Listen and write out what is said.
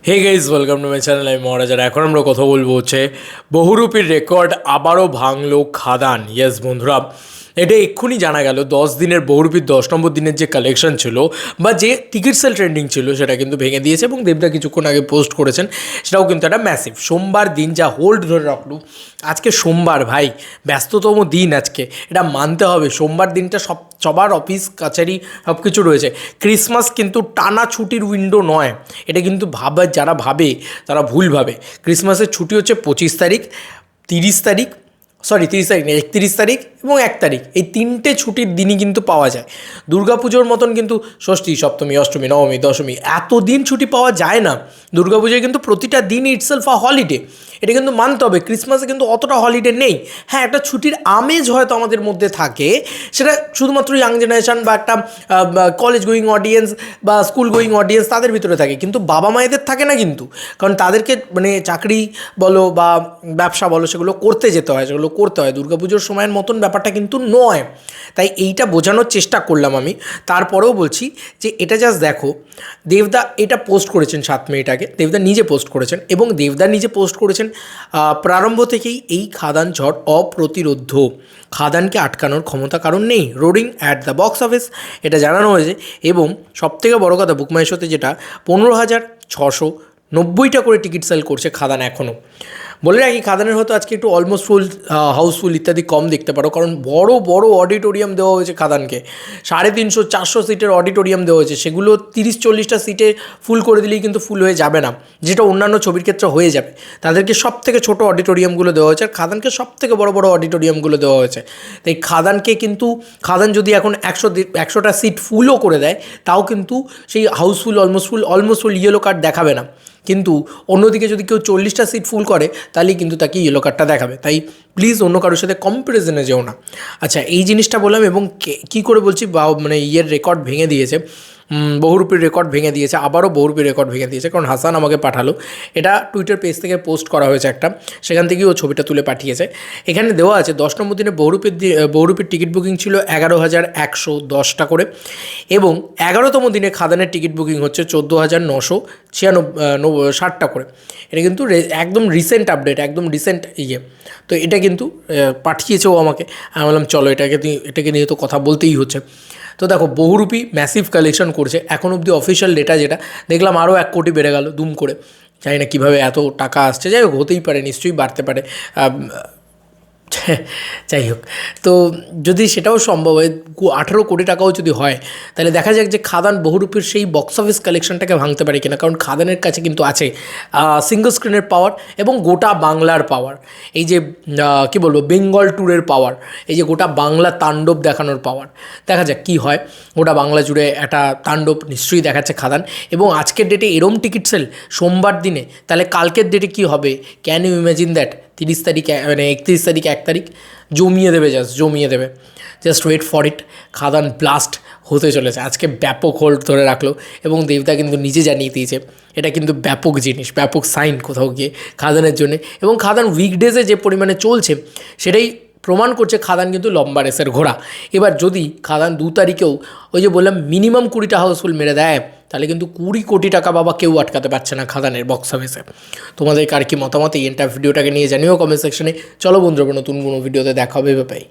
Hey guys, welcome to my channel. আমি মহারাজার। এখন আমরা কথা বলবো হচ্ছে বহুরূপীর রেকর্ড আবারও ভাঙলো খাদান। ইয়েস বন্ধুরা, এটা এক্ষুনি জানা গেল 10 দিনের বহুরূপীর 10 নম্বর দিনের যে কালেকশন ছিল বা যে টিকিট সেল ট্রেন্ডিং ছিল সেটা কিন্তু ভেঙে দিয়েছে এবং দেবদা কিছুক্ষণ আগে পোস্ট করেছেন। সেটাও কিন্তু একটা ম্যাসিভ। সোমবার দিন যা হোল্ড ধরে রাখলো, আজকে সোমবার ভাই, ব্যস্ততম দিন আজকে, এটা মানতে হবে। সোমবার দিনটা সবার অফিস কাছারি সব কিছু রয়েছে। ক্রিসমাস কিন্তু টানা ছুটির উইন্ডো নয়, এটা কিন্তু যারা ভাবে তারা ভুল ভাবে। ক্রিসমাসের ছুটি হচ্ছে 25 তারিখ, 30 তারিখ, 30 তারিখ না, 31 তারিখ এবং 1 তারিখ। এই 3টে ছুটির দিনই কিন্তু পাওয়া যায়। দুর্গাপুজোর মতন কিন্তু ষষ্ঠী, সপ্তমী, অষ্টমী, নবমী, দশমী এত দিন ছুটি পাওয়া যায় না। দুর্গাপুজোয় কিন্তু প্রতিটা দিন ইটসেলফ আ হলিডে, এটা কিন্তু মানতে হবে। ক্রিসমাসে কিন্তু অতটা হলিডে নেই। হ্যাঁ, একটা ছুটির আমেজ হয়তো আমাদের মধ্যে থাকে, সেটা শুধুমাত্র ইয়াং জেনারেশন বা একটা কলেজ গোয়িং অডিয়েন্স বা স্কুল গোয়িং অডিয়েন্স তাদের ভিতরে থাকে, কিন্তু বাবা মায়েদের থাকে না কিন্তু। কারণ তাদেরকে মানে চাকরি বলো বা ব্যবসা বলো, সেগুলো করতে যেতে হয়, সেগুলো করতে হয়। দুর্গাপুজোর সময়ের মতন ব্যাপারটা কিন্তু নয়। তাই এইটা বোঝানোর চেষ্টা করলাম আমি। তারপরেও বলছি যে এটা জাস্ট দেখো, দেবদা এটা পোস্ট করেছেন 7 মিনিট আগে, দেবদা নিজে পোস্ট করেছেন এবং দেবদা নিজে পোস্ট করেছেন প্রারম্ভ থেকেই এই খাদান ঝড় অপ্রতিরোধ্য। খাদানকে আটকানোর ক্ষমতা কারণ নেই। Roading at the box office, এটা জানানো হয়েছে। এবং সবথেকে বড় কথা, বুক মাই শোতে যেটা 15,690টা করে টিকিট সেল করছে খাদান এখনও। বলে রাখি, খাদানের হয়তো আজকে একটু অলমোস্ট ফুল, হাউসফুল ইত্যাদি কম দেখতে পারো, কারণ বড় বড় অডিটোরিয়াম দেওয়া হয়েছে খাদানকে। 350-400 সিটের অডিটোরিয়াম দেওয়া হয়েছে, সেগুলো 30-40টা সিটে ফুল করে দিলেই কিন্তু ফুল হয়ে যাবে না, যেটা অন্যান্য ছবির ক্ষেত্রে হয়ে যাবে। তাদেরকে সব থেকে ছোটো অডিটোরিয়ামগুলো দেওয়া হয়েছে, আর খাদানকে সব থেকে বড় বড় অডিটোরিয়ামগুলো দেওয়া হয়েছে। তাই খাদানকে কিন্তু, খাদান যদি এখন 100টা সিট ফুলও করে দেয়, তাও কিন্তু সেই house full, almost full yellow card দেখাবে না। কিন্তু অন্যদিকে যদি কেউ 40টা সিট ফুল করে, তাহলেই কিন্তু তাকে ইয়েলো কার্ডটা দেখাবে। তাই প্লিজ অন্য কারোর সাথে কম্প্যারিজনে যেও না। আচ্ছা, এই জিনিসটা বললাম। এবং কী করে বলছি, বা মানে ইয়ের রেকর্ড ভেঙে দিয়েছে, বহুরূপীর রেকর্ড ভেঙে দিয়েছে, আবারও বহুরূপীর রেকর্ড ভেঙে দিয়েছে। কারণ হাসান আমাকে পাঠালো, এটা টুইটার পেজ থেকে পোস্ট করা হয়েছে একটা, সেখান থেকেই ও ছবিটা তুলে পাঠিয়েছে। এখানে দেওয়া আছে 10 নম্বর দিনে বহুরূপীর টিকিট বুকিং ছিল 11,110টা করে, এবং 11তম দিনে খাদানের টিকিট বুকিং হচ্ছে 14,960টা করে। এটা কিন্তু একদম রিসেন্ট আপডেট, একদম রিসেন্ট ইয়ে। তো এটা কিন্তু পাঠিয়েছে ও আমাকে। আমি বললাম চলো এটাকে নিয়ে তো কথা বলতেই হচ্ছে। তো দেখো, বহুরূপী ম্যাসিভ কালেকশন করছে। এখন অবধি অফিসিয়াল ডেটা যেটা দেখলাম, আরও 1 কোটি বেড়ে গেল দুম করে। জানি না কীভাবে এত টাকা আসছে, যাই হোক, হতেই পারে, নিশ্চয়ই বাড়তে পারে। যাই হোক, তো যদি সেটাও সম্ভব হয়, 18 কোটি টাকাও যদি হয়, তাহলে দেখা যাক যে খাদান বহুরূপীর সেই বক্স অফিস কালেকশনটাকে ভাঙতে পারে কিনা। কারণ খাদানের কাছে কিন্তু আছে সিঙ্গল স্ক্রিনের পাওয়ার এবং গোটা বাংলার পাওয়ার, এই যে কী বলবো, বেঙ্গল ট্যুরের পাওয়ার, এই যে গোটা বাংলা তাণ্ডব দেখানোর পাওয়ার। দেখা যাক কী হয়। গোটা বাংলা জুড়ে একটা তাণ্ডব নিশ্চয়ই দেখাচ্ছে খাদান। এবং আজকের ডেটে এরম টিকিট সেল সোমবার দিনে, তাহলে কালকের ডেটে কী হবে? Can you imagine that? 30 তারিখ, মানে 31 তারিখ, 1 তারিখ জমিয়ে দেবে, জমিয়ে দেবে। Just wait for it. খাদান ব্লাস্ট হতে চলেছে। আজকে ব্যাপক হোল্ড ধরে রাখলো এবং দেবদা কিন্তু নিজে জানিয়ে দিয়েছে এটা কিন্তু ব্যাপক জিনিস, ব্যাপক সাইন কোথাও গিয়ে খাদানের জন্যে। এবং খাদান উইকডেজে যে পরিমাণে চলছে, সেটাই প্রমাণ করছে খাদান কিন্তু লম্বা রেসের ঘোড়া। এবার যদি খাদান 2 তারিখেও ওই যে বললাম মিনিমাম 20টা হাউসফুল মেরে দেয়, তাহলে কিন্তু 20 কোটি টাকা বাবা কেউ আটকাতে পারছে না খাদানের বক্স অফিসে। তোমাদের কার কি মতামত এই এন্টার ভিডিওটাকে নিয়ে জানিও কমেন্ট সেকশনে। চলো বন্ধুরা, নতুন কোনো ভিডিওতে দেখা হবে। বাই।